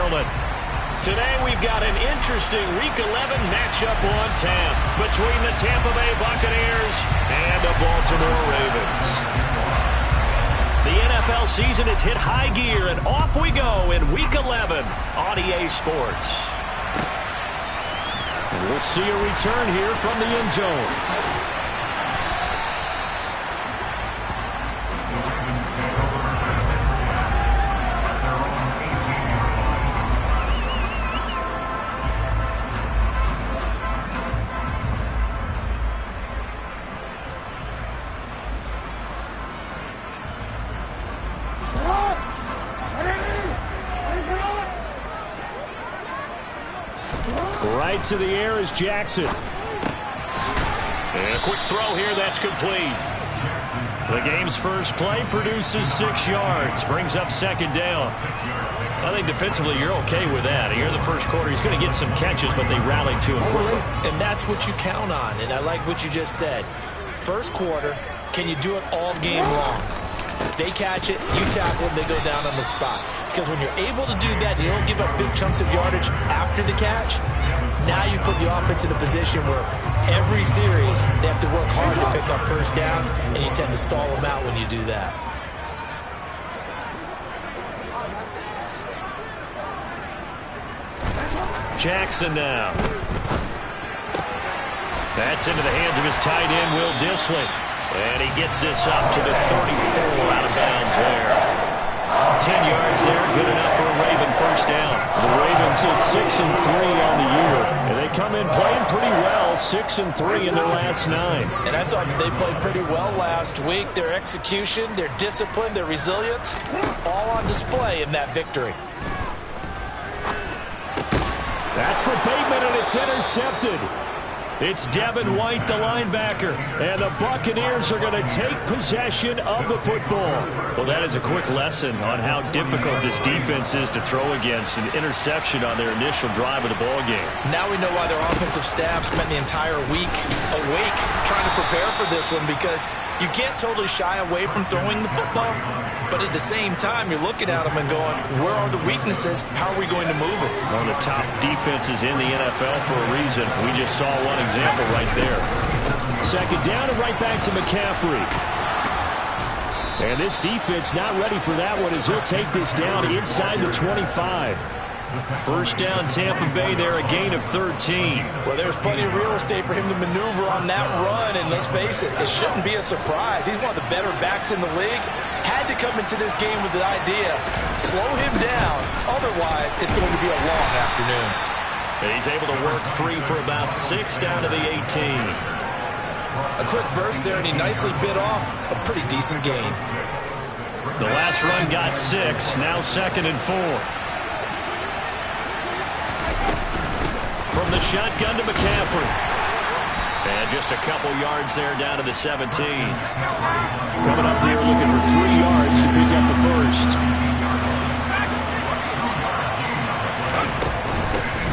Maryland. Today we've got an interesting Week 11 matchup on tap between the Tampa Bay Buccaneers and the Baltimore Ravens. The NFL season has hit high gear, and off we go in Week 11 on EA Sports. And we'll see a return here from the end zone. Right to the air is Jackson. And a quick throw here that's complete. The game's first play produces 6 yards. Brings up second down. I think defensively you're okay with that. Here in the first quarter, he's going to get some catches, but they rallied to him quickly. And that's what you count on, and I like what you just said. First quarter, can you do it all game long? They catch it, you tackle them, they go down on the spot. Because when you're able to do that, you don't give up big chunks of yardage after the catch. Now you put the offense in a position where every series they have to work hard to pick up first downs, and you tend to stall them out when you do that. Jackson now. That's into the hands of his tight end, Will Dissly. And he gets this up to the 34, out of bounds there. 10 yards there, good enough for a Raven first down. The Ravens hit 6-3 on the year, and they come in playing pretty well, 6-3 in their last 9. And I thought that they played pretty well last week. Their execution, their discipline, their resilience, all on display in that victory. That's for Bateman, and it's intercepted. It's Devin White, the linebacker, and the Buccaneers are going to take possession of the football. Well, that is a quick lesson on how difficult this defense is to throw against. An interception on their initial drive of the ball game. Now we know why their offensive staff spent the entire week awake trying to prepare for this one, because you can't totally shy away from throwing the football, but at the same time, you're looking at them and going, where are the weaknesses? How are we going to move it? One of the top defenses in the NFL for a reason. We just saw one example right there. Second down and right back to McCaffrey. And this defense not ready for that one as he'll take this down inside the 25. First down, Tampa Bay there, a gain of 13. Well, there's plenty of real estate for him to maneuver on that run, and let's face it, it shouldn't be a surprise. He's one of the better backs in the league. Had to come into this game with the idea, slow him down, otherwise it's going to be a long afternoon. And he's able to work free for about 6 down to the 18. A quick burst there, and he nicely bit off a pretty decent gain. The last run got 6, now 2nd and 4. From the shotgun to McCaffrey. And just a couple yards there down to the 17. Coming up here looking for 3 yards to pick up the first.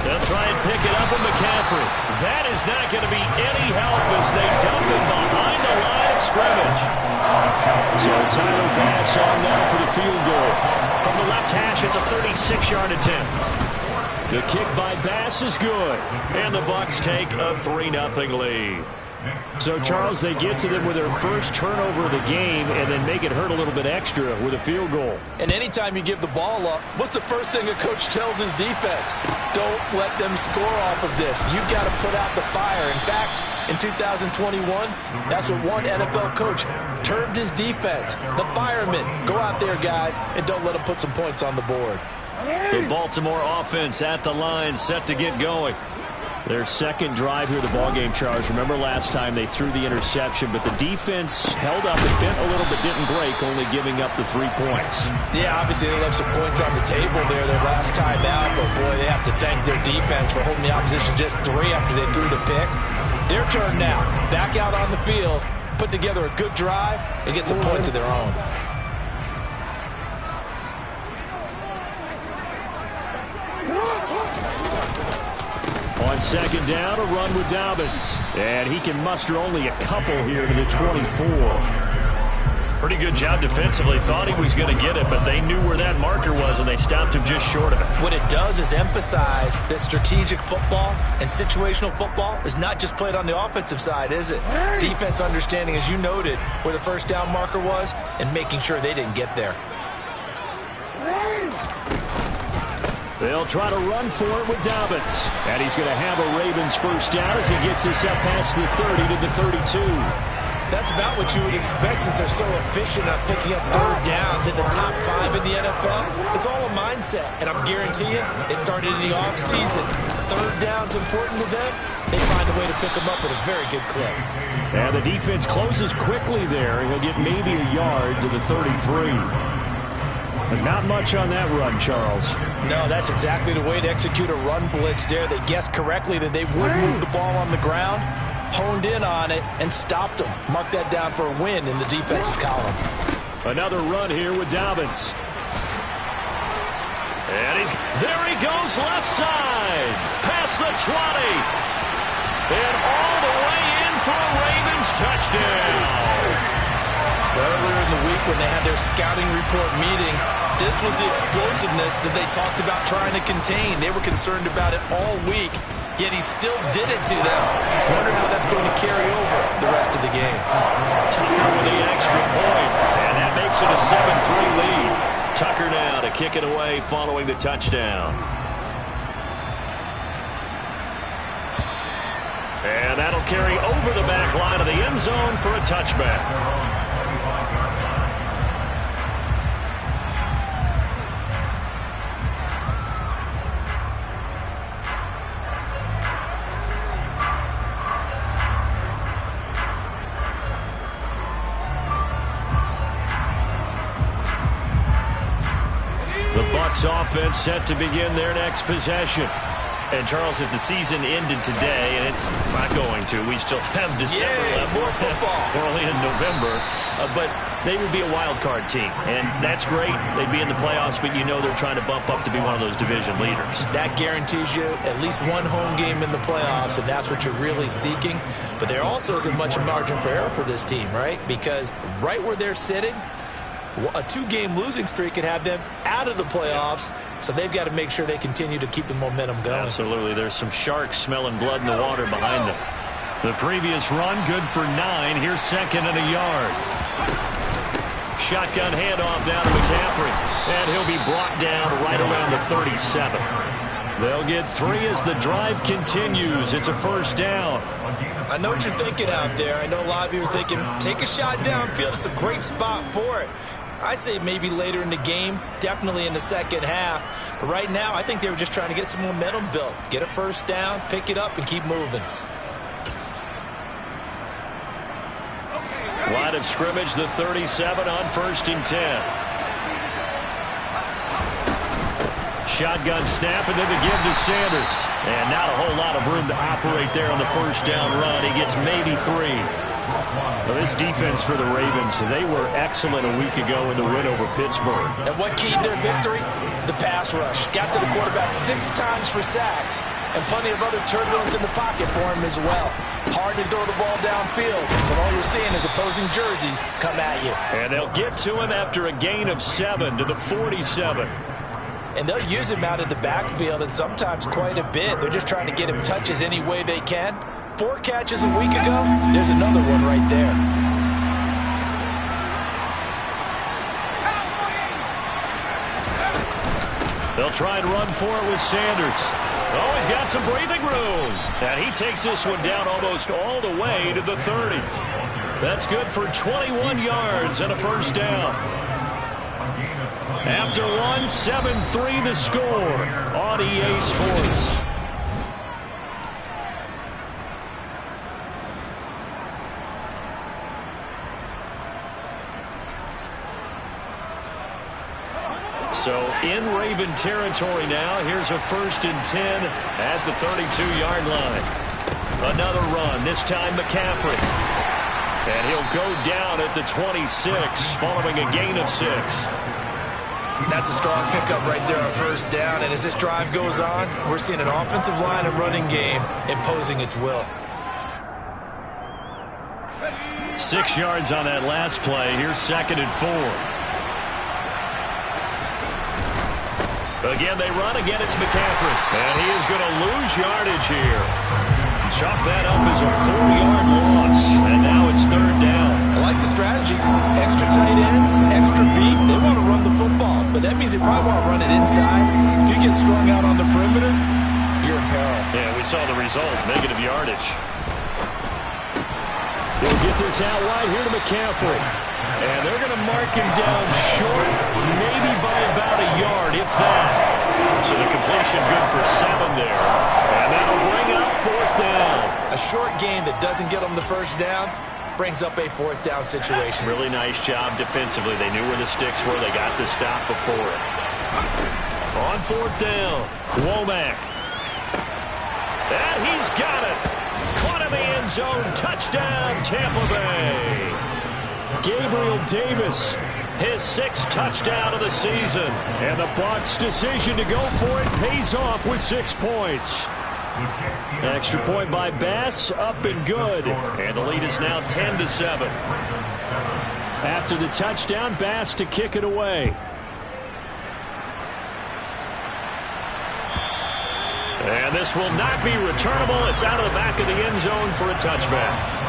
They'll try and pick it up with McCaffrey. That is not going to be any help as they dump him behind the line of scrimmage. So Tyler Bass on now for the field goal. From the left hash, it's a 36-yard attempt. The kick by Bass is good. And the Bucs take a 3-0 lead. So, Charles, they get to them with their first turnover of the game and then make it hurt a little bit extra with a field goal. And anytime you give the ball up, what's the first thing a coach tells his defense? Don't let them score off of this. You've got to put out the fire. In fact, in 2021, that's what one NFL coach termed his defense. The firemen. Go out there, guys, and don't let them put some points on the board. The Baltimore offense at the line, set to get going. Their second drive here of the ballgame, Charles. Remember last time they threw the interception, but the defense held up and bent a little but didn't break, only giving up the 3 points. Yeah, obviously they left some points on the table there their last time out, but boy, they have to thank their defense for holding the opposition just 3 after they threw the pick. Their turn now. Back out on the field, put together a good drive, and get some points of their own. On second down, a run with Dobbins. And he can muster only a couple here to the 24. Pretty good job defensively. Thought he was going to get it, but they knew where that marker was, and they stopped him just short of it. What it does is emphasize that strategic football and situational football is not just played on the offensive side, is it? Defense understanding, as you noted, where the first down marker was and making sure they didn't get there. They'll try to run for it with Dobbins. And he's going to have a Ravens first down as he gets this up past the 30 to the 32. That's about what you would expect since they're so efficient at picking up third downs in the top 5 in the NFL. It's all a mindset, and I'm guarantee you, it started in the offseason. Third down's important to them. They find a way to pick them up at a very good clip. And the defense closes quickly there, and he'll get maybe a yard to the 33. But not much on that run, Charles. No, that's exactly the way to execute a run blitz there. They guessed correctly that they would move the ball on the ground, honed in on it, and stopped them. Mark that down for a win in the defense's column. Another run here with Dobbins. And there he goes, left side. Past the 20. And all the way in for a Ravens touchdown. Earlier in the week when they had their scouting report meeting, this was the explosiveness that they talked about trying to contain. They were concerned about it all week, yet he still did it to them. Wonder how that's going to carry over the rest of the game. Tucker with the extra point, and that makes it a 7-3 lead. Tucker now to kick it away following the touchdown. And that'll carry over the back line of the end zone for a touchback. Offense set to begin their next possession. And Charles, if the season ended today, and it's not going to, we still have December left. More football. We're only in November, but they would be a wild card team, and that's great. They'd be in the playoffs, but you know they're trying to bump up to be one of those division leaders. That guarantees you at least one home game in the playoffs, and that's what you're really seeking. But there also isn't much margin for error for this team, right? Because right where they're sitting, a 2-game losing streak could have them out of the playoffs, so they've got to make sure they continue to keep the momentum going. Absolutely. There's some sharks smelling blood in the water behind them. The previous run, good for 9. Here's second and a yard. Shotgun handoff down to McCaffrey, and he'll be brought down right around the 37. They'll get 3 as the drive continues. It's a first down. I know what you're thinking out there. I know a lot of you are thinking, take a shot downfield. It's a great spot for it. I'd say maybe later in the game, definitely in the second half. But right now, I think they were just trying to get some momentum built. Get a first down, pick it up, and keep moving. Line of scrimmage, the 37 on 1st and 10. Shotgun snap, and then the give to Sanders. And not a whole lot of room to operate there on the first down run. He gets maybe 3. Well, this defense for the Ravens, they were excellent a week ago in the win over Pittsburgh. And what keyed their victory? The pass rush. Got to the quarterback 6 times for sacks, and plenty of other turbulence in the pocket for him as well. Hard to throw the ball downfield, but all you're seeing is opposing jerseys come at you. And they'll get to him after a gain of 7 to the 47. And they'll use him out of the backfield, and sometimes quite a bit. They're just trying to get him touches any way they can. 4 catches a week ago, there's another one right there. They'll try and run for it with Sanders. Oh, he's got some breathing room. And he takes this one down almost all the way to the 30. That's good for 21 yards and a first down. After one, 7-3 the score on EA Sports. So in Raven territory now. Here's a 1st and 10 at the 32-yard line. Another run, this time McCaffrey. And he'll go down at the 26 following a gain of 6. That's a strong pickup right there on first down. And as this drive goes on, we're seeing an offensive line and running game imposing its will. 6 yards on that last play. Here's 2nd and 4. Again, they run. Again, it's McCaffrey. And he is going to lose yardage here. Chalk that up as a 4-yard loss. And now it's 3rd down. I like the strategy. Extra tight ends, extra beef. They want to run the football. But that means they probably want to run it inside. If you get strung out on the perimeter, you're in peril. Yeah, we saw the result. Negative yardage. They'll get this out wide here to McCaffrey. And they're going to mark him down short, maybe by about a yard, if that. So the completion good for 7 there. And that'll bring up 4th down. A short game that doesn't get them the first down brings up a 4th down situation. Really nice job defensively. They knew where the sticks were. They got the stop before it. On 4th down, Womack. And he's got it. Caught in the end zone. Touchdown, Tampa Bay. Gabriel Davis, his 6th touchdown of the season. And the Bucs' decision to go for it pays off with 6 points. Extra point by Bass, up and good. And the lead is now 10-7. After the touchdown, Bass to kick it away. And this will not be returnable. It's out of the back of the end zone for a touchback.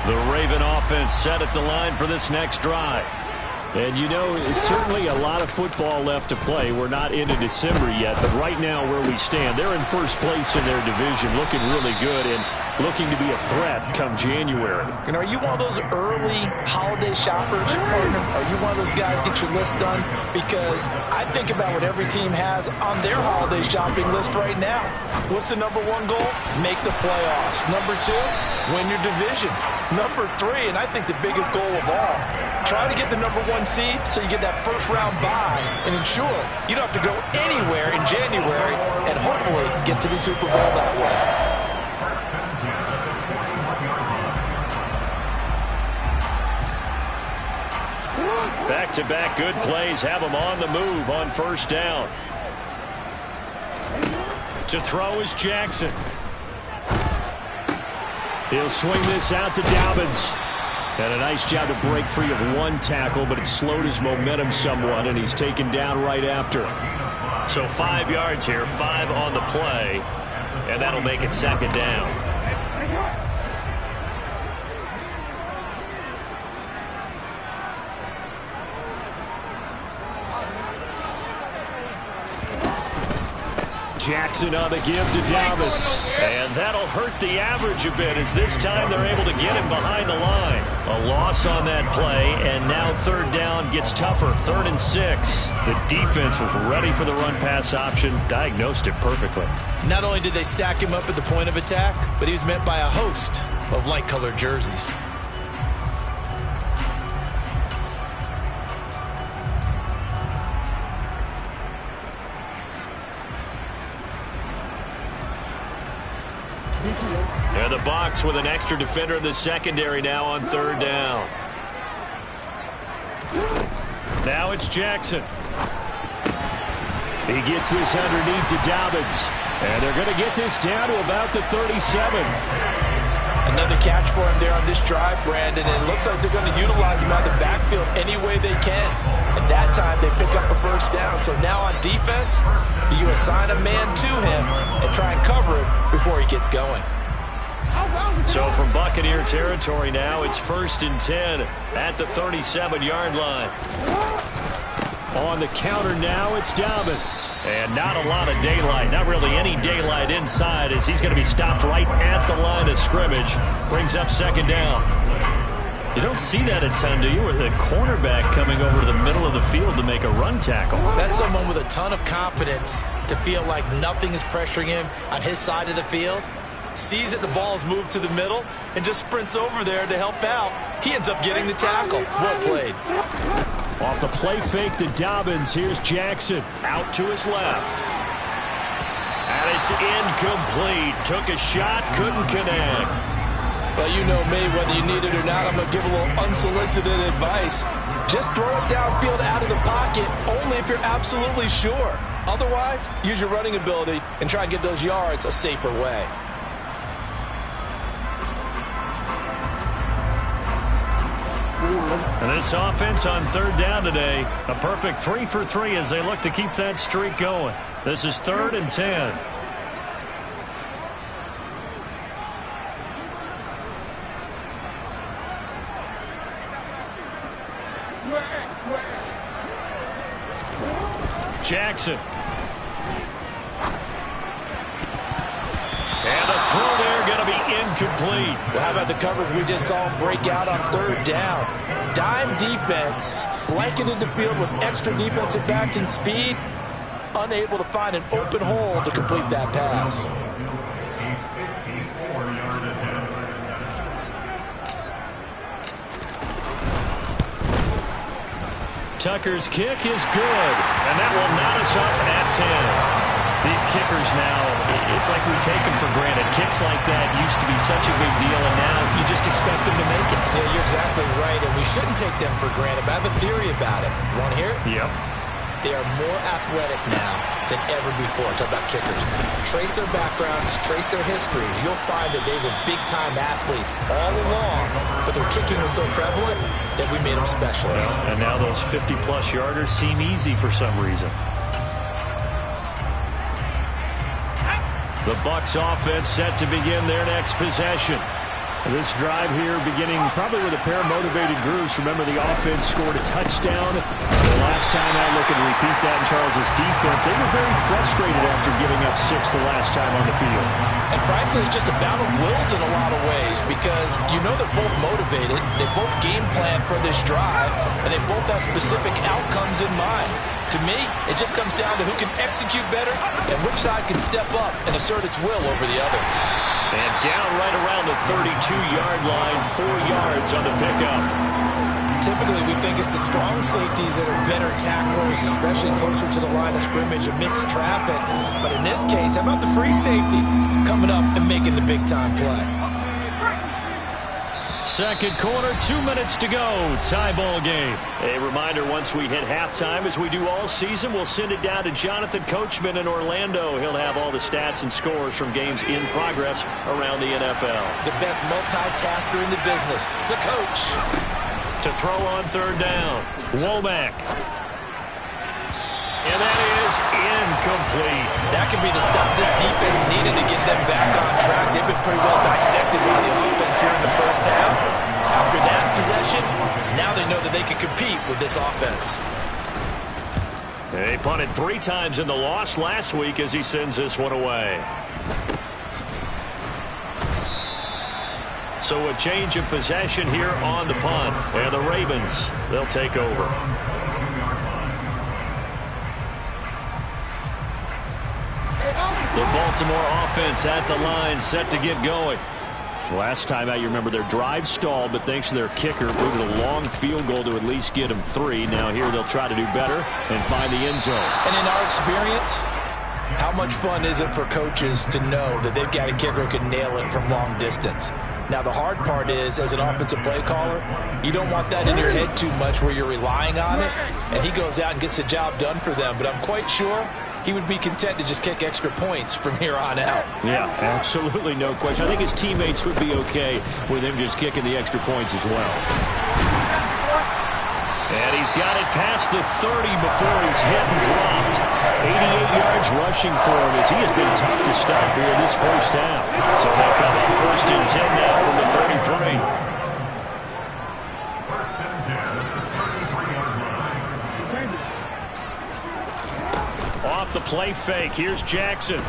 The Raven offense set at the line for this next drive. And you know, certainly a lot of football left to play. We're not into December yet, but right now where we stand, they're in first place in their division, looking really good and looking to be a threat come January. And are you one of those early holiday shoppers, partner? Are you one of those guys get your list done? Because I think about what every team has on their holiday shopping list right now. What's the number 1 goal? Make the playoffs. Number 2, win your division. Number 3, and I think the biggest goal of all, try to get the number 1 seed so you get that first round bye and ensure you don't have to go anywhere in January and hopefully get to the Super Bowl that way. Back-to-back good plays have him on the move on 1st down. To throw is Jackson. He'll swing this out to Dobbins. And a nice job to break free of 1 tackle, but it slowed his momentum somewhat, and he's taken down right after. So 5 yards here, 5 on the play, and that'll make it 2nd down. Jackson on the give to Dobbins. And that'll hurt the average a bit as this time they're able to get him behind the line. A loss on that play, and now 3rd down gets tougher. 3rd and 6. The defense was ready for the run-pass option, diagnosed it perfectly. Not only did they stack him up at the point of attack, but he was met by a host of light-colored jerseys. And the Bucs with an extra defender in the secondary now on 3rd down. Now it's Jackson. He gets this underneath to Dobbins. And they're going to get this down to about the 37. Another catch for him there on this drive, Brandon. And it looks like they're going to utilize him out of the backfield any way they can. And that time they pick up a 1st down. So now on defense, do you assign a man to him and try and cover it before he gets going? So from Buccaneer territory now, it's 1st and 10 at the 37-yard line. On the counter now, it's Dobbins. And not a lot of daylight, not really any daylight inside as he's going to be stopped right at the line of scrimmage. Brings up 2nd down. You don't see that a ton, do you? With the cornerback coming over to the middle of the field to make a run tackle. That's someone with a ton of confidence to feel like nothing is pressuring him on his side of the field. Sees that the ball's moved to the middle and just sprints over there to help out. He ends up getting the tackle. Well played. Off the play fake to Dobbins, here's Jackson. Out to his left. And it's incomplete. Took a shot, couldn't connect. Well, you know me, whether you need it or not, I'm going to give a little unsolicited advice. Just throw it downfield out of the pocket. Only Only if you're absolutely sure. Otherwise, use your running ability and try and get those yards a safer way. And this offense on third down today, a perfect 3 for 3 as they look to keep that streak going. This is 3rd and 10. Jackson. And a throw there going to be incomplete. Well, how about the coverage we just saw him break out on third down? Dime defense, blanketed the field with extra defensive backs and speed, unable to find an open hole to complete that pass. Tucker's kick is good, and that will knot us up at 10. These kickers now, it's like we take them for granted. Kicks like that used to be such a big deal, and now you just expect them to make it. Yeah, you're exactly right, and we shouldn't take them for granted. But I have a theory about it. You want to hear it? Yep. They are more athletic now than ever before. Talk about kickers. Trace their backgrounds, trace their histories. You'll find that they were big-time athletes all along, but their kicking was so prevalent that we made them specialists. Well, and now those 50-plus yarders seem easy for some reason. The Bucs offense set to begin their next possession. This drive here beginning probably with a pair of motivated grooves. Remember, the offense scored a touchdown. The last time I look and repeat that in Charles' defense, they were very frustrated after giving up 6 the last time on the field. And frankly, it's just a battle of wills in a lot of ways because you know they're both motivated, they both game plan for this drive, and they both have specific outcomes in mind. To me, it just comes down to who can execute better and which side can step up and assert its will over the other. And down right around the 32-yard line, 4 yards on the pickup. Typically, we think it's the strong safeties that are better tacklers, especially closer to the line of scrimmage amidst traffic. But in this case, how about the free safety coming up and making the big-time play? Second quarter, 2 minutes to go. Tie ball game. A reminder, once we hit halftime, as we do all season, we'll send it down to Jonathan Coachman in Orlando. He'll have all the stats and scores from games in progress around the NFL. The best multitasker in the business, the coach. To throw on third down, Womack. And that is incomplete. That could be the stop this defense needed to get them back on track. They've been pretty well dissected by the offense here in the first half. After that possession, now they know that they can compete with this offense. They punted 3 times in the loss last week as he sends this one away. So a change of possession here on the punt. And the Ravens, they'll take over. The Baltimore offense at the line, set to get going. Last time out, you remember their drive stalled, but thanks to their kicker, moved a long field goal to at least get them 3. Now here they'll try to do better and find the end zone. And in our experience, how much fun is it for coaches to know that they've got a kicker who can nail it from long distance? Now, the hard part is, as an offensive play caller, you don't want that in your head too much where you're relying on it, and he goes out and gets the job done for them. But I'm quite sure he would be content to just kick extra points from here on out. Yeah, absolutely, no question. I think his teammates would be okay with him just kicking the extra points as well. And he's got it past the 30 before he's hit and dropped. 88 yards rushing for him as he has been tough to stop here this first half. So they'll come up 1st and 10 now from the 33. Off the play fake, here's Jackson.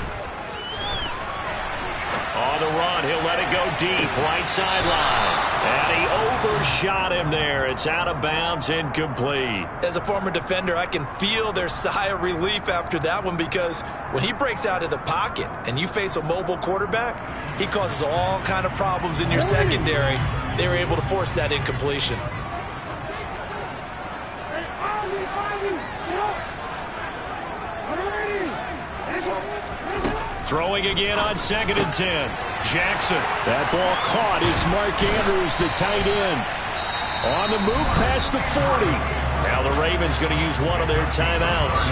On the run, he'll let it go deep, right sideline. And he overshot him there. It's out of bounds, incomplete. As a former defender, I can feel their sigh of relief after that one because when he breaks out of the pocket and you face a mobile quarterback, he causes all kind of problems in your secondary. They were able to force that incompletion. Throwing again on 2nd and 10. Jackson. That ball caught. It's Mark Andrews, the tight end. On the move past the 40. Now the Ravens going to use one of their timeouts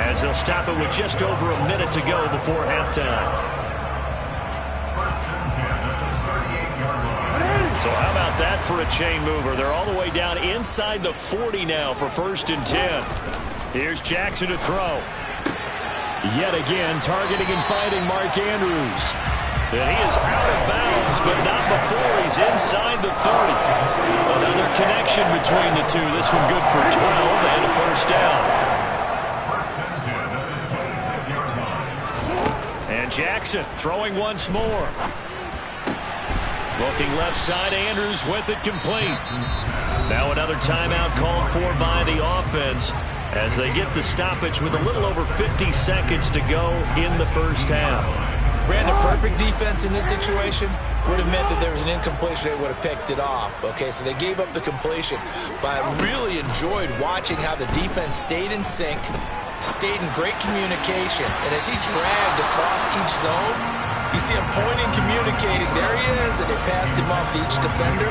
as they'll stop it with just over a minute to go before halftime. So how about that for a chain mover? They're all the way down inside the 40 now for 1st and 10. Here's Jackson to throw. Yet again, targeting and finding Mark Andrews. And he is out of bounds, but not before he's inside the 30. Another connection between the two. This one good for 12 and a 1st down. And Jackson throwing once more. Looking left side, Andrews with it complete. Now another timeout called for by the offense as they get the stoppage with a little over 50 seconds to go in the 1st half. Brandon, perfect defense in this situation would have meant that there was an incompletion. They would have picked it off. Okay, so they gave up the completion. But I really enjoyed watching how the defense stayed in sync, stayed in great communication. And as he dragged across each zone, you see him pointing, communicating. There he is, and they passed him off to each defender.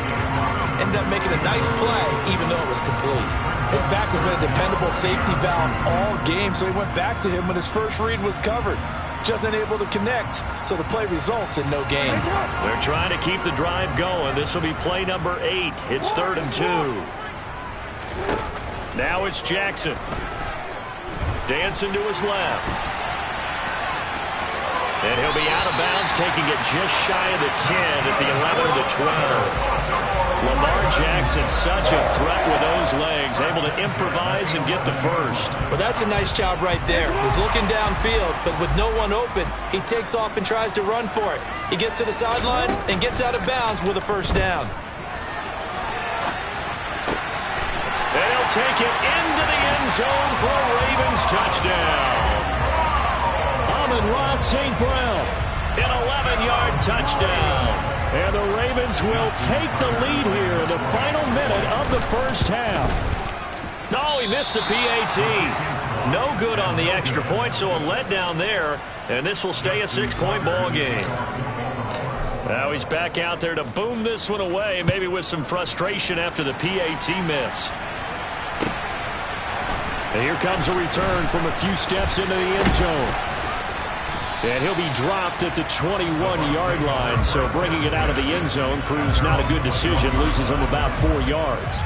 Ended up making a nice play, even though it was complete. His back has been a dependable safety valve all game, so he went back to him when his first read was covered. Just unable to connect, so the play results in no gain. They're trying to keep the drive going. This will be play number 8. It's 3rd and 2. Now it's Jackson. Dancing to his left. And he'll be out of bounds, taking it just shy of the 10 at the 11 of the 12. Lamar Jackson, such a threat with those legs, able to improvise and get the first. Well, that's a nice job right there. He's looking downfield, but with no one open, he takes off and tries to run for it. He gets to the sidelines and gets out of bounds with a 1st down. And he'll take it into the end zone for a Ravens touchdown. Amon-Ra St. Brown. An 11-yard touchdown. And the Ravens will take the lead here in the final minute of the 1st half. No, he missed the PAT. No good on the extra point, so a letdown there. And this will stay a 6-point ball game. Now he's back out there to boom this one away, maybe with some frustration after the PAT miss. And here comes a return from a few steps into the end zone. And he'll be dropped at the 21-yard line, so bringing it out of the end zone proves not a good decision, loses him about 4 yards.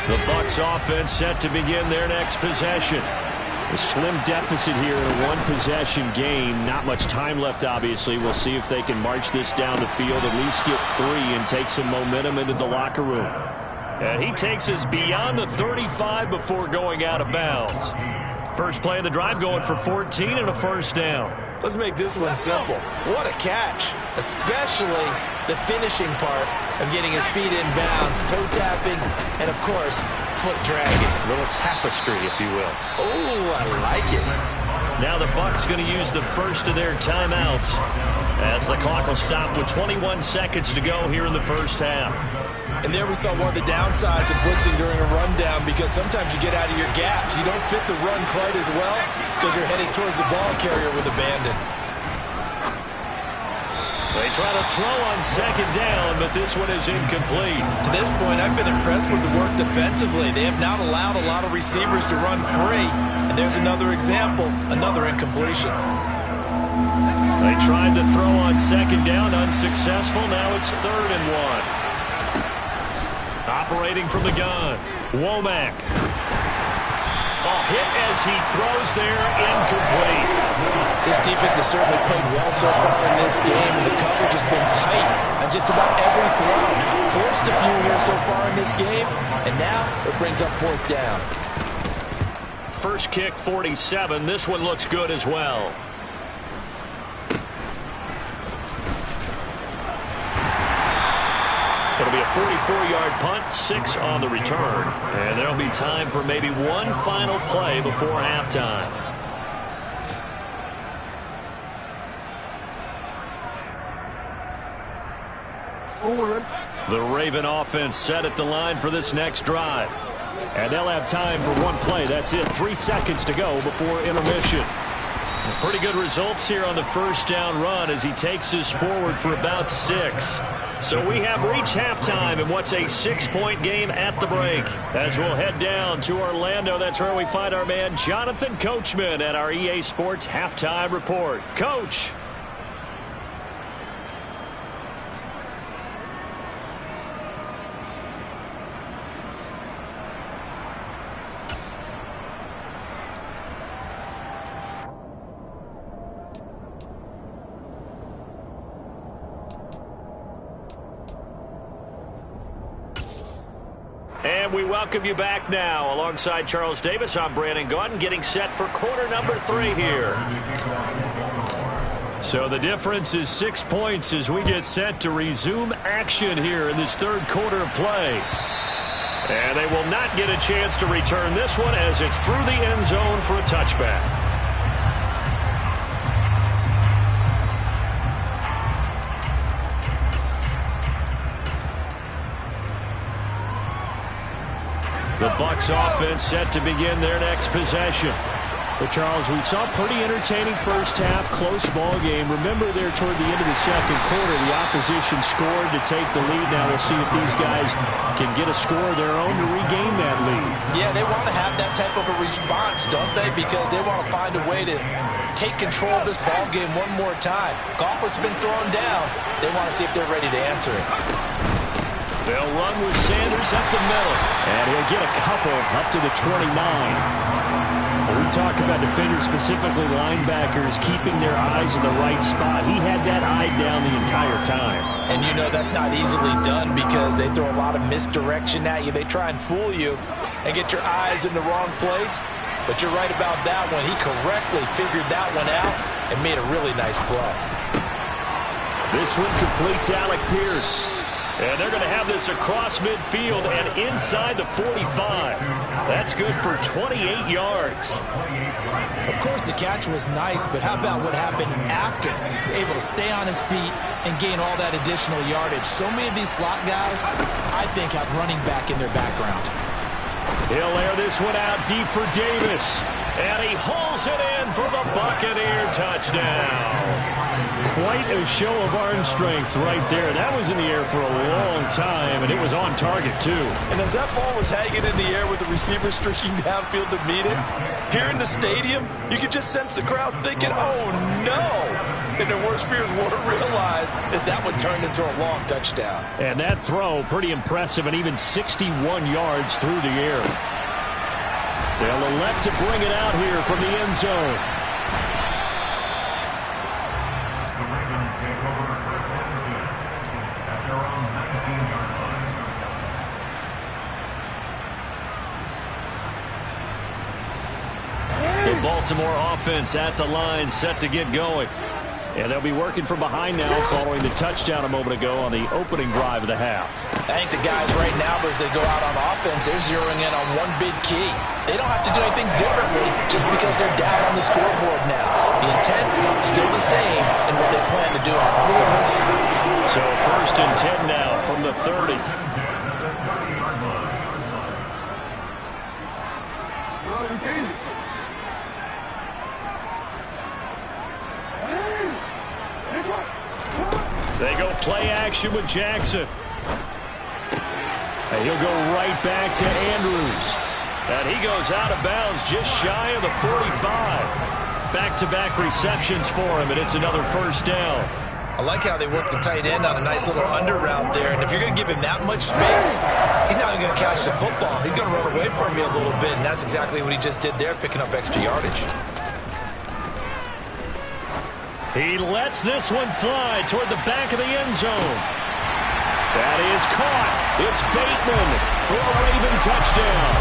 The Bucs offense set to begin their next possession. A slim deficit here in a one-possession game. Not much time left, obviously. We'll see if they can march this down the field, at least get 3 and take some momentum into the locker room. And he takes us beyond the 35 before going out of bounds. First play of the drive going for 14 and a 1st down. Let's make this one simple. What a catch, especially the finishing part of getting his feet in bounds, toe tapping, and of course, foot dragging. A little tapestry, if you will. Oh, I like it. Now the Bucs going to use the first of their timeouts as the clock will stop with 21 seconds to go here in the 1st half. And there we saw one of the downsides of blitzing during a rundown, because sometimes you get out of your gaps. You don't fit the run quite as well because you're heading towards the ball carrier with abandon. They try to throw on 2nd down, but this one is incomplete. To this point, I've been impressed with the work defensively. They have not allowed a lot of receivers to run free. And there's another example, another incompletion. They tried to throw on 2nd down, unsuccessful. Now it's 3rd and 1. Operating from the gun, Womack. Hit as he throws there, incomplete. This defense has certainly played well so far in this game, and the coverage has been tight on just about every throw. Forced a few here so far in this game, and now it brings up 4th down. First kick, 47. This one looks good as well. It'll be a 44-yard punt, 6 on the return. And there'll be time for maybe one final play before halftime. The Raven offense set at the line for this next drive. And they'll have time for one play. That's it. 3 seconds to go before intermission. Pretty good results here on the first down run as he takes us forward for about 6. So we have reached halftime in what's a 6-point game at the break. As we'll head down to Orlando, that's where we find our man Jonathan Coachman at our EA Sports Halftime Report. Coach. And we welcome you back now. Alongside Charles Davis, I'm Brandon Gaudin, getting set for quarter number 3 here. So the difference is 6 points as we get set to resume action here in this third quarter of play. And they will not get a chance to return this one as it's through the end zone for a touchback. The Bucs offense set to begin their next possession. But, Charles, we saw a pretty entertaining first half, close ball game. Remember there toward the end of the second quarter, the opposition scored to take the lead. Now we'll see if these guys can get a score of their own to regain that lead. Yeah, they want to have that type of a response, don't they? Because they want to find a way to take control of this ball game one more time. Gauntlet's been thrown down. They want to see if they're ready to answer it. They'll run with Sanders up the middle. And he'll get a couple up to the 29. When we talk about defenders, specifically linebackers, keeping their eyes in the right spot. He had that eye down the entire time. And you know that's not easily done because they throw a lot of misdirection at you. They try and fool you and get your eyes in the wrong place. But you're right about that one. He correctly figured that one out and made a really nice play. This one completes Alec Pierce. And they're going to have this across midfield and inside the 45. That's good for 28 yards. Of course, the catch was nice, but how about what happened after? Able to stay on his feet and gain all that additional yardage. So many of these slot guys, I think, have running back in their background. He'll air this one out deep for Davis. And he hauls it in for the Buccaneer touchdown. Quite a show of arm strength right there. That was in the air for a long time, and it was on target, too. And as that ball was hanging in the air with the receiver streaking downfield to meet it, here in the stadium, you could just sense the crowd thinking, oh, no. And their worst fears weren't realized as that one turned into a long touchdown. And that throw, pretty impressive, and even 61 yards through the air. They'll elect to bring it out here from the end zone. The Baltimore offense at the line, set to get going. And they'll be working from behind now following the touchdown a moment ago on the opening drive of the half. I think the guys right now, as they go out on offense, they're zeroing in on one big key. They don't have to do anything differently just because they're down on the scoreboard now. The intent, still the same in what they plan to do on offense. So 1st and 10 now from the 30. They go play action with Jackson. And he'll go right back to Andrews. And he goes out of bounds just shy of the 45. Back-to-back receptions for him, and it's another first down. I like how they work the tight end on a nice little under route there. And if you're going to give him that much space, he's not going to catch the football. He's going to run away from you a little bit, and that's exactly what he just did there, picking up extra yardage. He lets this one fly toward the back of the end zone. That is caught. It's Bateman for a Raven touchdown.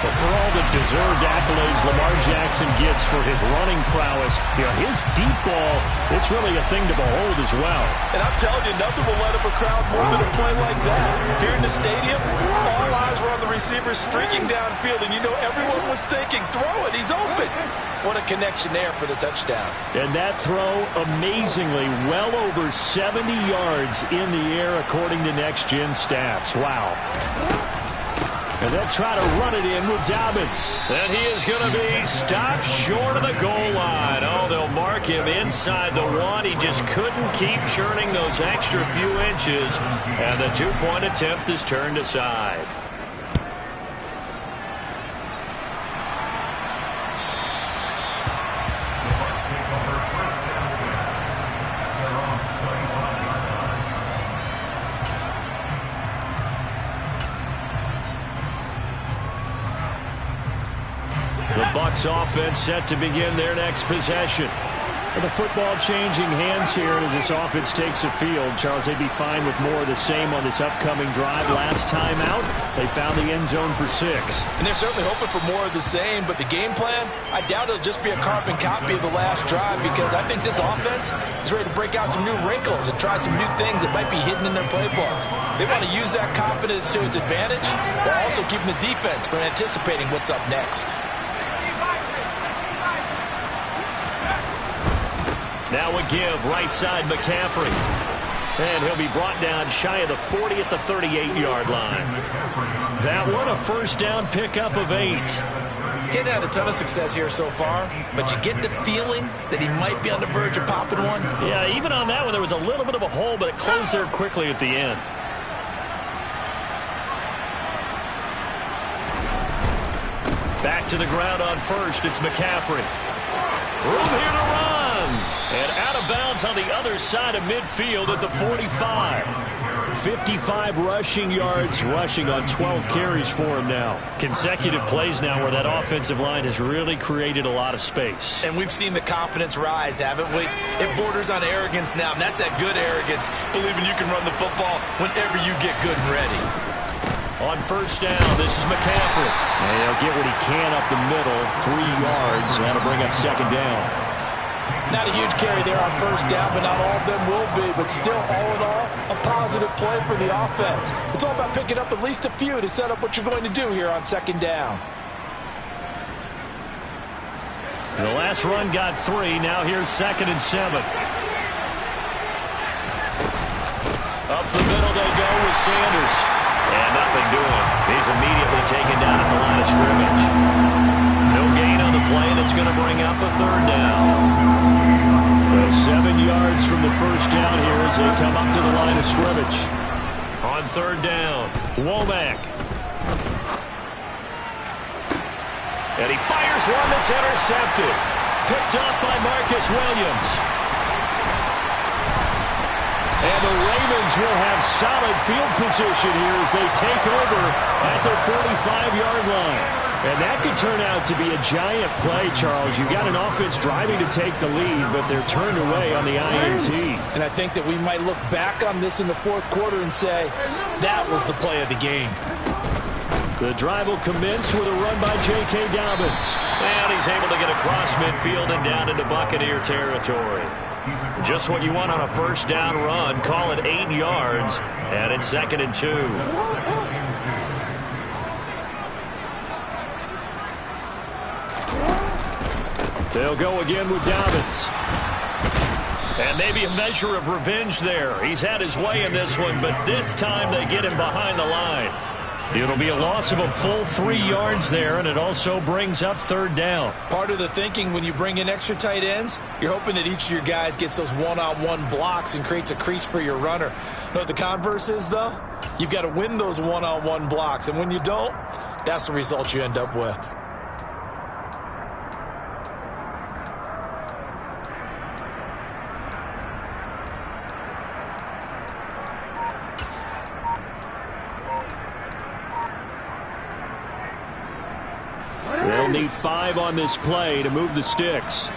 But for all the deserved accolades Lamar Jackson gets for his running prowess, you know, his deep ball, it's really a thing to behold as well. And I'm telling you, nothing will light up a crowd more than a play like that. Here in the stadium, all eyes were on the receiver streaking downfield, and you know everyone was thinking, throw it, he's open. What a connection there for the touchdown. And that throw, amazingly, well over 70 yards in the air according to Next Gen Stats. Wow. And they'll try to run it in with Dobbins. And he is going to be stopped short of the goal line. Oh, they'll mark him inside the one. He just couldn't keep churning those extra few inches. And the two-point attempt is turned aside. The Bucs offense set to begin their next possession. The football changing hands here as this offense takes the field. Charles, they'd be fine with more of the same on this upcoming drive. Last time out, they found the end zone for 6. And they're certainly hoping for more of the same, but the game plan, I doubt it'll just be a carbon copy of the last drive, because I think this offense is ready to break out some new wrinkles and try some new things that might be hidden in their playbook. They want to use that confidence to its advantage while also keeping the defense from anticipating what's up next. Now a give, right side McCaffrey. And he'll be brought down shy of the 40 at the 38-yard line. That one a first down pickup of 8. Getting had a ton of success here so far, but you get the feeling that he might be on the verge of popping one. Yeah, even on that one, there was a little bit of a hole, but it closed there quickly at the end. Back to the ground on first, it's McCaffrey. Room here to run. And out of bounds on the other side of midfield at the 45. 55 rushing yards, rushing on 12 carries for him now. Consecutive plays now where that offensive line has really created a lot of space. And we've seen the confidence rise, haven't we? It borders on arrogance now, and that's that good arrogance, believing you can run the football whenever you get good and ready. On first down, this is McCaffrey. And he'll get what he can up the middle, 3 yards, and that'll bring up second down. Not a huge carry there on first down, but not all of them will be. But still, all in all, a positive play for the offense. It's all about picking up at least a few to set up what you're going to do here on second down. The last run got 3. Now here's 2nd and 7. Up the middle they go with Sanders. And nothing doing. He's immediately taken down at the line of scrimmage. No gain on the play, and it's going to bring up a 3rd down. So 7 yards from the first down here as they come up to the line of scrimmage. On 3rd down, Womack. And he fires one that's intercepted. Picked off by Marcus Williams. And the Ravens will have solid field position here as they take over at their 45-yard line. And that could turn out to be a giant play, Charles. You've got an offense driving to take the lead, but they're turned away on the INT. And I think that we might look back on this in the 4th quarter and say, that was the play of the game. The drive will commence with a run by J.K. Dobbins. And he's able to get across midfield and down into Buccaneer territory. Just what you want on a first down run. Call it 8 yards, and it's 2nd and 2. They'll go again with Dobbins. And maybe a measure of revenge there. He's had his way in this one, but this time they get him behind the line. It'll be a loss of a full 3 yards there, and it also brings up 3rd down. Part of the thinking when you bring in extra tight ends, you're hoping that each of your guys gets those one-on-one blocks and creates a crease for your runner. You know what the converse is, though? You've got to win those one-on-one blocks, and when you don't, that's the result you end up with. They'll need 5 on this play to move the sticks.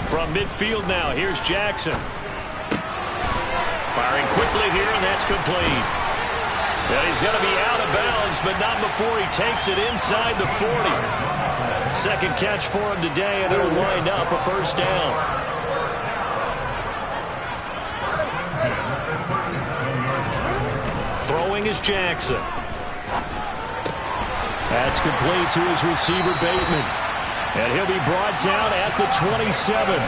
From midfield now, here's Jackson. Firing quickly here, and that's complete. And he's going to be out of bounds, but not before he takes it inside the 40. 2nd catch for him today, and it'll wind up a first down. Throwing is Jackson. That's complete to his receiver, Bateman. And he'll be brought down at the 27.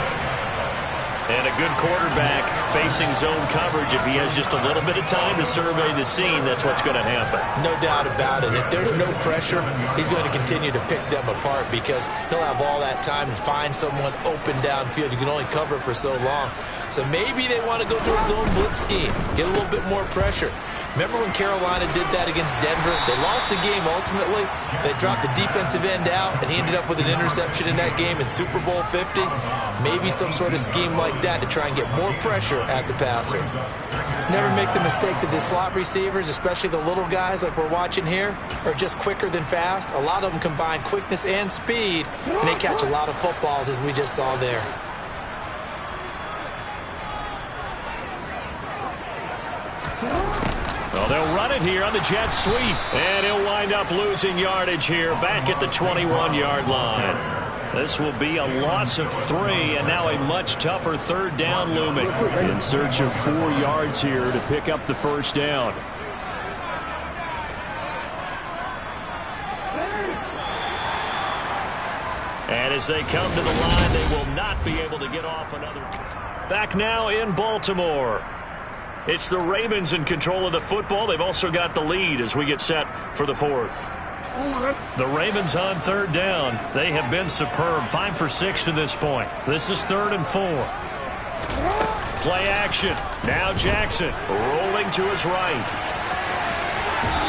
And a good quarterback facing zone coverage. If he has just a little bit of time to survey the scene, that's what's going to happen. No doubt about it. If there's no pressure, he's going to continue to pick them apart because he'll have all that time to find someone open downfield. You can only cover for so long. So maybe they want to go to a zone blitz scheme, get a little bit more pressure. Remember when Carolina did that against Denver? They lost the game ultimately. They dropped the defensive end out, and he ended up with an interception in that game in Super Bowl 50. Maybe some sort of scheme like that to try and get more pressure at the passer. Never make the mistake that the slot receivers, especially the little guys like we're watching here, are just quicker than fast. A lot of them combine quickness and speed, and they catch a lot of footballs, as we just saw there. Well, they'll run it here on the jet sweep. And he'll wind up losing yardage here back at the 21-yard line. This will be a loss of 3, and now a much tougher third down looming. In search of 4 yards here to pick up the first down. And as they come to the line, they will not be able to get off another. Back now in Baltimore. It's the Ravens in control of the football. They've also got the lead as we get set for the 4th. The Ravens on third down. They have been superb. 5 for 6 to this point. This is 3rd and 4. Play action. Now Jackson rolling to his right.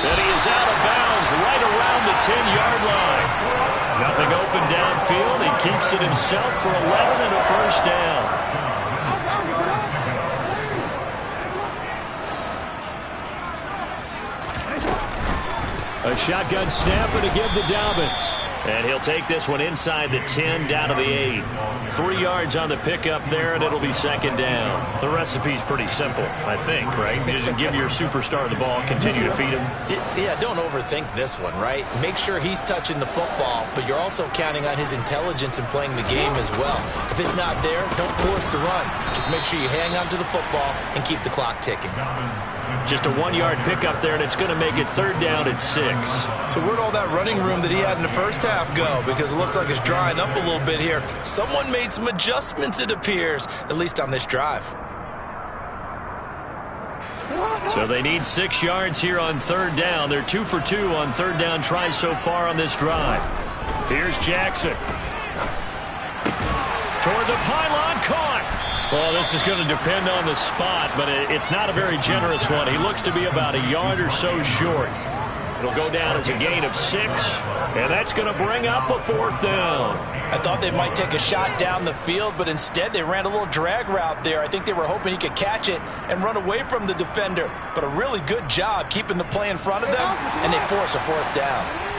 And he is out of bounds right around the 10-yard line. Nothing open downfield. He keeps it himself for 11 and a first down. A shotgun snap and again to Dobbins. And he'll take this one inside the 10 down to the 8. 3 yards on the pickup there, and it'll be 2nd down. The recipe's pretty simple, I think, right? Just give your superstar the ball, continue to feed him. Yeah, don't overthink this one, right? Make sure he's touching the football, but you're also counting on his intelligence in playing the game as well. If it's not there, don't force the run. Just make sure you hang on to the football and keep the clock ticking. Just a 1-yard pickup there, and it's going to make it 3rd down at 6. So where'd all that running room that he had in the first half go? Because it looks like it's drying up a little bit here. Someone made some adjustments, it appears, at least on this drive. So they need 6 yards here on 3rd down. They're 2 for 2 on 3rd down tries so far on this drive. Here's Jackson. Toward the pylon, caught. Well, this is going to depend on the spot, but it's not a very generous one. He looks to be about a yard or so short. It'll go down as a gain of 6, and that's going to bring up a 4th down. I thought they might take a shot down the field, but instead they ran a little drag route there. I think they were hoping he could catch it and run away from the defender. But a really good job keeping the play in front of them, and they force a 4th down.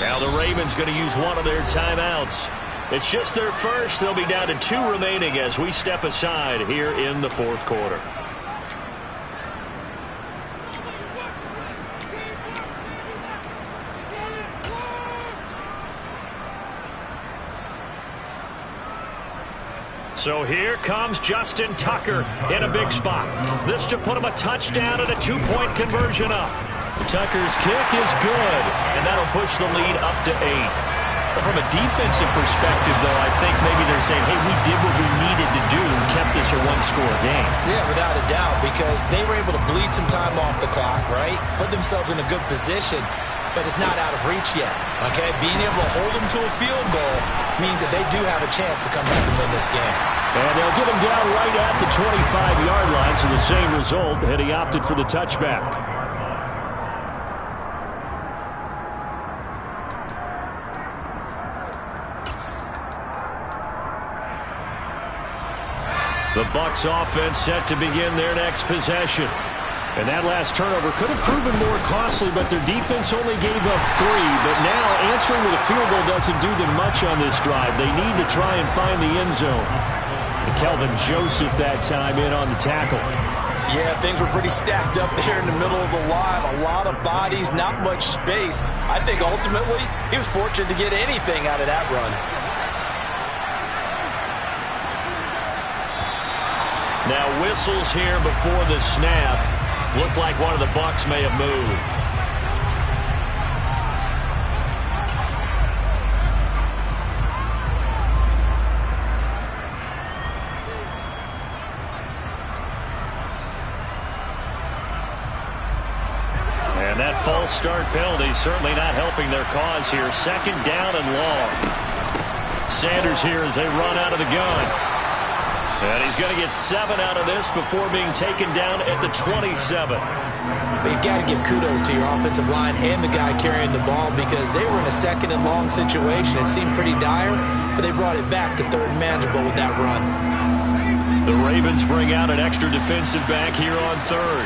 Now the Ravens going to use one of their timeouts. It's just their first. They'll be down to 2 remaining as we step aside here in the 4th quarter. So here comes Justin Tucker in a big spot. This to put him a touchdown and a 2-point conversion up. Tucker's kick is good, and that'll push the lead up to 8. But from a defensive perspective, though, I think maybe they're saying, hey, we did what we needed to do and kept this a 1-score game. Yeah, without a doubt, because they were able to bleed some time off the clock, right? Put themselves in a good position, but it's not out of reach yet, okay? Being able to hold them to a field goal means that they do have a chance to come back and win this game. And they'll get him down right at the 25-yard line, so the same result, and he opted for the touchback. The Bucs offense set to begin their next possession. And that last turnover could have proven more costly, but their defense only gave up 3. But now answering with a field goal doesn't do them much on this drive. They need to try and find the end zone. And Kelvin Joseph that time in on the tackle. Yeah, things were pretty stacked up there in the middle of the line. A lot of bodies, not much space. I think ultimately he was fortunate to get anything out of that run. Now whistles here before the snap. Looked like one of the Bucs may have moved. false start penalty certainly not helping their cause here. Second down and long. Sanders here as they run out of the gun. And he's going to get 7 out of this before being taken down at the 27. But you've got to give kudos to your offensive line and the guy carrying the ball because they were in a second and long situation. It seemed pretty dire, but they brought it back to third and manageable with that run. The Ravens bring out an extra defensive back here on third.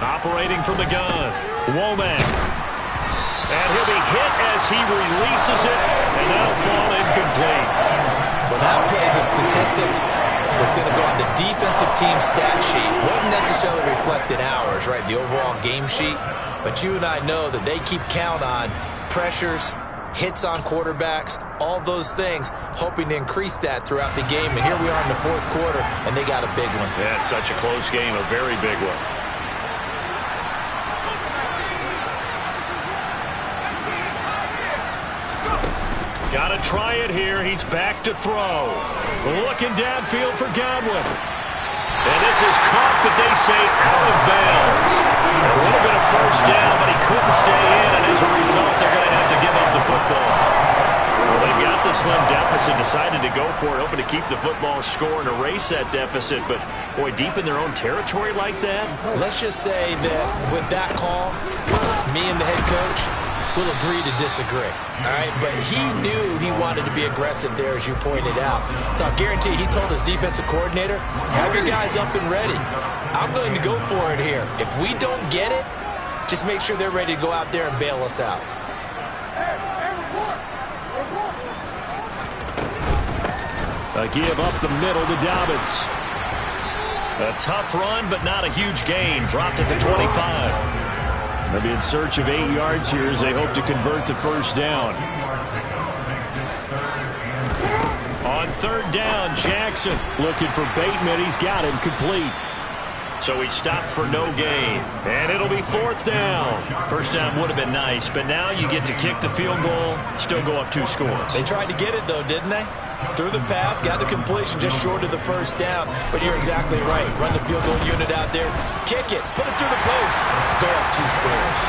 Operating from the gun, Womack. And he'll be hit as he releases it, and that'll fall incomplete. Well, that plays a statistic that's going to go on the defensive team stat sheet. Wouldn't necessarily reflect in ours, right, the overall game sheet. But you and I know that they keep count on pressures, hits on quarterbacks, all those things, hoping to increase that throughout the game. And here we are in the fourth quarter, and they got a big one. Yeah, it's such a close game, a very big one. Got to try it here. He's back to throw. Looking downfield for Godwin. And this is caught, but they say out of bounds. It would have been a first down, but he couldn't stay in, and as a result, they're going to have to give up the football. Well, they've got the slim deficit, decided to go for it, hoping to keep the football score and erase that deficit, but, boy, deep in their own territory like that? Let's just say that with that call, me and the head coach will agree to disagree, all right? But he knew he wanted to be aggressive there, as you pointed out. So I guarantee he told his defensive coordinator, have your guys up and ready. I'm going to go for it here. If we don't get it, just make sure they're ready to go out there and bail us out. A give up the middle to Dobbins. A tough run, but not a huge gain. Dropped at the 25. They'll be in search of 8 yards here as they hope to convert the first down. On third down, Jackson looking for Bateman. He's got him complete. So he stopped for no gain. And it'll be fourth down. First down would have been nice, but now you get to kick the field goal, still go up 2 scores. They tried to get it, though, didn't they? Threw the pass, got the completion just short of the first down. But you're exactly right. Run the field goal unit out there. Kick it. Put it through the post. Go up 2 scores.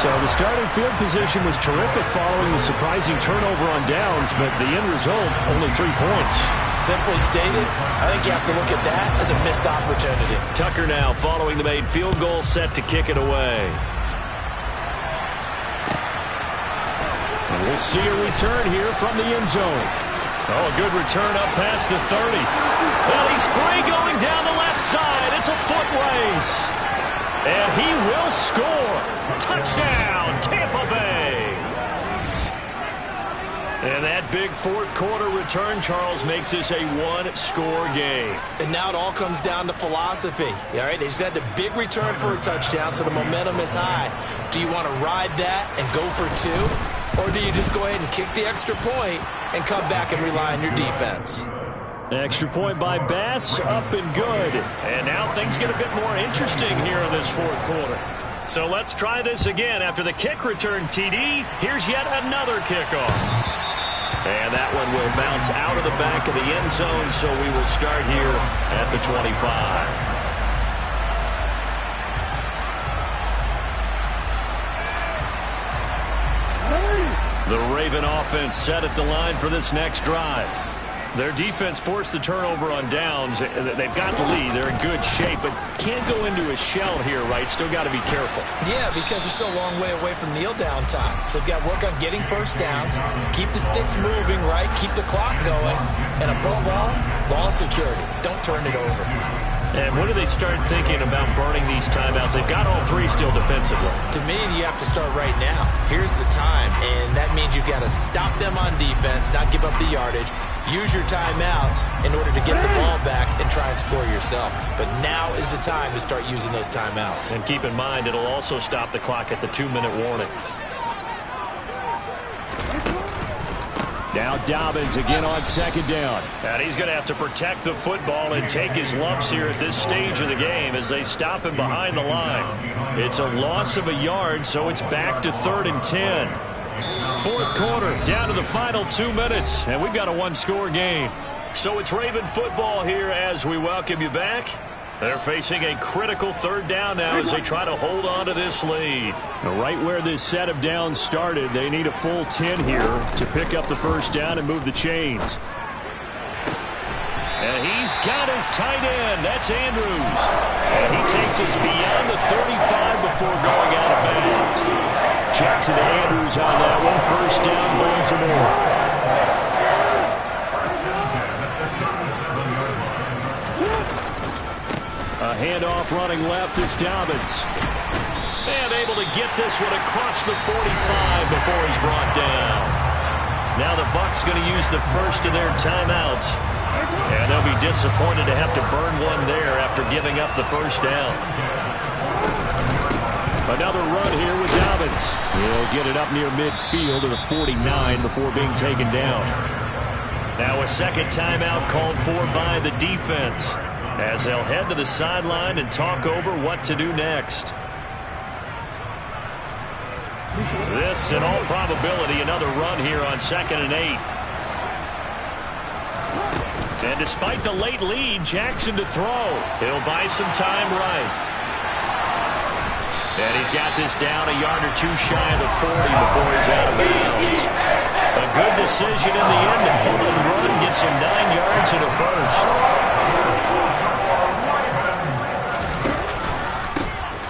So the starting field position was terrific following the surprising turnover on downs, but the end result, only 3 points. Simply stated, I think you have to look at that as a missed opportunity. Tucker now following the made field goal, set to kick it away. And we'll see a return here from the end zone. Oh, a good return up past the 30. Well, he's free going down the left side. It's a foot race. And he will score. Touchdown, Tampa Bay. And that big fourth quarter return, Charles, makes this a 1-score game. And now it all comes down to philosophy. All right, they just had the big return for a touchdown, so the momentum is high. Do you want to ride that and go for 2? Or do you just go ahead and kick the extra point and come back and rely on your defense? Extra point by Bass, up and good. And now things get a bit more interesting here in this fourth quarter. So let's try this again. After the kick return TD, here's yet another kickoff. And that one will bounce out of the back of the end zone, so we will start here at the 25. The Raven offense set at the line for this next drive. Their defense forced the turnover on downs. They've got the lead. They're in good shape, but can't go into a shell here, right? Still got to be careful. Yeah, because they're still a long way away from kneel down time. So they've got to work on getting first downs, keep the sticks moving, right? Keep the clock going. And above all, ball security. Don't turn it over. And when do they start thinking about burning these timeouts? They've got all 3 still defensively. To me, you have to start right now. Here's the time, and that means you've got to stop them on defense, not give up the yardage, use your timeouts in order to get the ball back and try and score yourself. But now is the time to start using those timeouts. And keep in mind, it'll also stop the clock at the 2-minute warning. Now Dobbins again on second down. And he's going to have to protect the football and take his lumps here at this stage of the game as they stop him behind the line. It's a loss of a yard, so it's back to 3rd and 10. Fourth quarter, down to the final 2 minutes, and we've got a 1-score game. So it's Raven football here as we welcome you back. They're facing a critical third down now as they try to hold on to this lead. Now, right where this set of downs started, they need a full 10 here to pick up the first down and move the chains. And he's got his tight end. That's Andrews. And he takes us beyond the 35 before going out of bounds. Jackson to Andrews on that one. First down, Baltimore. A handoff running left is Dobbins. And able to get this one across the 45 before he's brought down. Now the Bucs going to use the first of their timeouts. And they'll be disappointed to have to burn one there after giving up the first down. Another run here with Dobbins. He'll get it up near midfield to the 49 before being taken down. Now a second timeout called for by the defense, as they'll head to the sideline and talk over what to do next. This, in all probability, another run here on 2nd and 8. And despite the late lead, Jackson to throw. He'll buy some time right. And he's got this down a yard or two shy of the 40 before he's out of bounds. A good decision in the end to pull and run, gets him 9 yards and a first.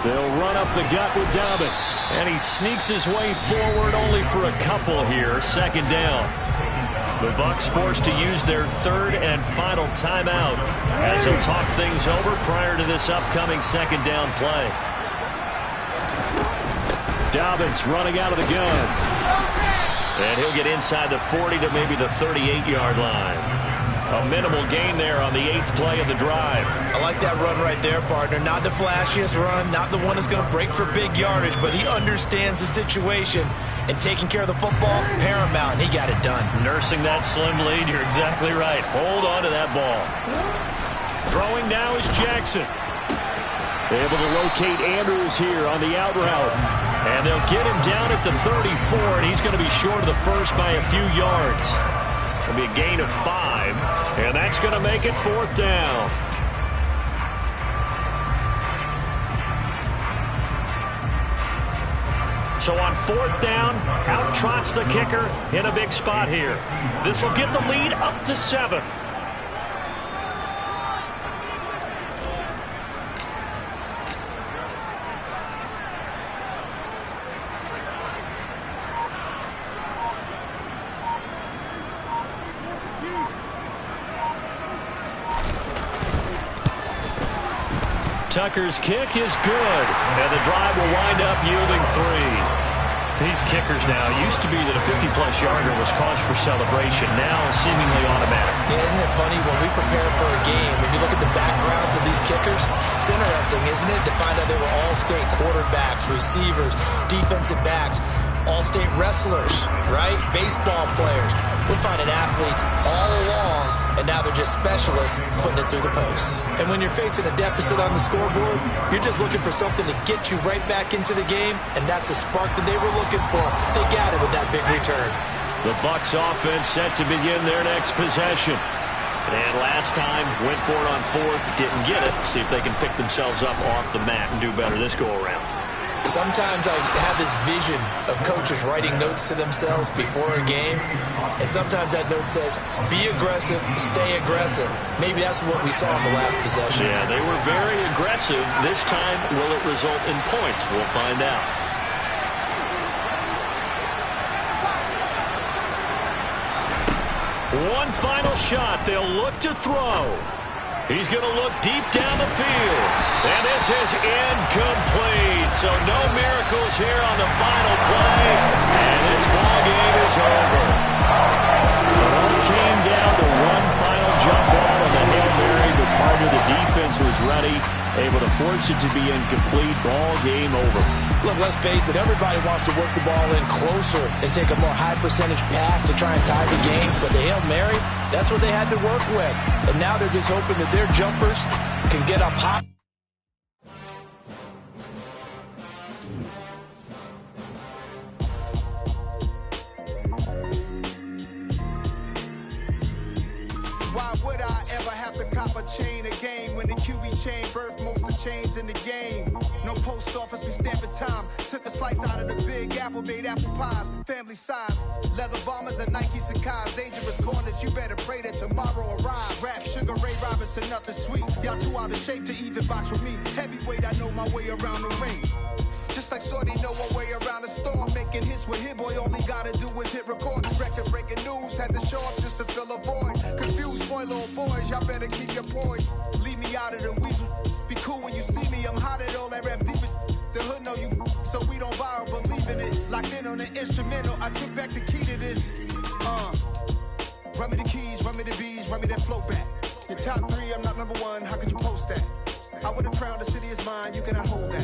They'll run up the gut with Dobbins. And he sneaks his way forward only for a couple here. Second down. The Bucs forced to use their third and final timeout as they'll talk things over prior to this upcoming second down play. Dobbins running out of the gun. And he'll get inside the 40 to maybe the 38-yard line. A minimal gain there on the 8th play of the drive. I like that run right there, partner. Not the flashiest run, not the one that's going to break for big yardage, but he understands the situation, and taking care of the football, paramount, and he got it done. Nursing that slim lead, you're exactly right. Hold on to that ball. Throwing now is Jackson. Able to locate Andrews here on the out route. And they'll get him down at the 34, and he's going to be short of the first by a few yards. It'll be a gain of 5, and that's going to make it 4th down. So on 4th down, out trots the kicker in a big spot here. This will get the lead up to 7. Tucker's kick is good, and the drive will wind up yielding 3. These kickers now, used to be that a 50-plus yarder was cause for celebration, now seemingly automatic. Yeah, isn't it funny when we prepare for a game, when you look at the backgrounds of these kickers, it's interesting, isn't it, to find out they were all-state quarterbacks, receivers, defensive backs, all-state wrestlers, right? Baseball players. We're finding athletes all along, and now they're just specialists putting it through the posts. And when you're facing a deficit on the scoreboard, you're just looking for something to get you right back into the game, and that's the spark that they were looking for. They got it with that big return. The Bucs offense set to begin their next possession. And last time, went for it on 4th, didn't get it. See if they can pick themselves up off the mat and do better this go-around. Sometimes I have this vision of coaches writing notes to themselves before a game, and sometimes that note says, be aggressive, stay aggressive. Maybe that's what we saw in the last possession. Yeah, they were very aggressive. This time, will it result in points? We'll find out. One final shot. They'll look to throw. He's going to look deep down the field. And this is incomplete. So no miracles here on the final play. And this ball game is over. It came down to one final jump ball on the Hail Mary, but part of the defense was ready, able to force it to be incomplete. Ball game over. Look, let's face it, everybody wants to work the ball in closer and take a more high-percentage pass to try and tie the game. But the Hail Mary, that's what they had to work with. And now they're just hoping that their jumpers can get up high. Why would I ever have to cop up a chain of game. When the QB chain birthed most of chains in the game. No post office, we stamping time. Took a slice out of the big apple, made apple pies. Family size, leather bombers and Nike Sacai's. Dangerous corners, you better pray that tomorrow arrives. Rap, Sugar Ray Robinson, nothing sweet. Y'all too out of shape to even box with me. Heavyweight, I know my way around the ring. Just like Shorty know her way around the storm. Making hits with Hit Boy, all he gotta do is hit record. Record breaking news, had to show up just to fill a void. Confused boy, little boys, y'all better keep your poise. Leave me out of the weasel. Be cool when you see me, I'm hot at all that rap deep. The hood know you, so we don't borrow, believe in it. Locked in on the instrumental, I took back the key to this. Run me the keys, run me the bees, run me that flow back. Your top 3, I'm not number 1, how could you post that? I would've crowned the city is mine, you cannot hold that.